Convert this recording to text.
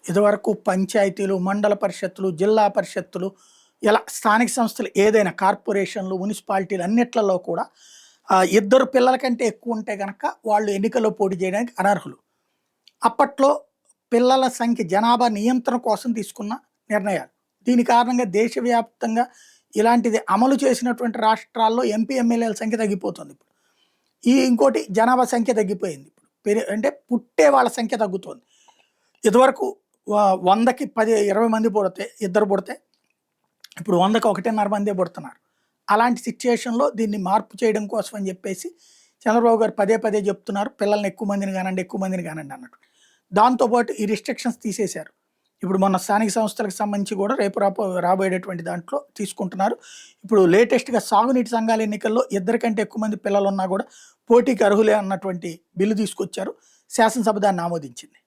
ఇదివరకు పంచాయతీలు, మండల పరిషత్తులు, జిల్లా పరిషత్తులు ఇలా స్థానిక సంస్థలు ఏదైనా కార్పొరేషన్లు, మున్సిపాలిటీలు అన్నిట్లలో కూడా ఇద్దరు పిల్లల కంటే ఎక్కువ ఉంటే గనక వాళ్ళు ఎన్నికల్లో పోటీ చేయడానికి అనర్హులు. అప్పట్లో పిల్లల సంఖ్య జనాభా నియంత్రణ కోసం తీసుకున్న నిర్ణయాలు. దీని కారణంగా దేశవ్యాప్తంగా ఇలాంటిది అమలు చేసినటువంటి రాష్ట్రాల్లో ఎంపీ, ఎమ్మెల్యేల సంఖ్య తగ్గిపోతుంది ఇప్పుడు. ఇంకోటి జనాభా సంఖ్య తగ్గిపోయింది. ఇప్పుడు అంటే పుట్టే వాళ్ళ సంఖ్య తగ్గుతోంది. ఇదివరకు 100కి 10, 20 మంది పుడితే, ఇద్దరు పుడితే ఇప్పుడు 100కి 1.5 మందే పుడుతున్నారు. అలాంటి సిచ్యుయేషన్‌లో దీన్ని మార్పు చేయడం కోసం అని చెప్పేసి చంద్రబాబు గారు పదే పదే చెప్తున్నారు. పిల్లల్ని ఎక్కువ మందిని కానండి, ఎక్కువ మందిని కానండి అన్నట్టు. దాంతో పాటు ఈ రిస్ట్రిక్షన్స్ తీసేశారు. ఇప్పుడు మొన్న స్థానిక సంస్థలకు సంబంధించి కూడా రేపు రాబోయేటటువంటి దాంట్లో తీసుకుంటున్నారు. ఇప్పుడు లేటెస్ట్‌గా సాగునీటి సంఘాల ఎన్నికల్లో ఇద్దరి కంటే ఎక్కువ మంది పిల్లలున్నా కూడా పోటీకి అర్హులే అన్నటువంటి బిల్లు తీసుకొచ్చారు. శాసనసభ దాన్ని ఆమోదించింది.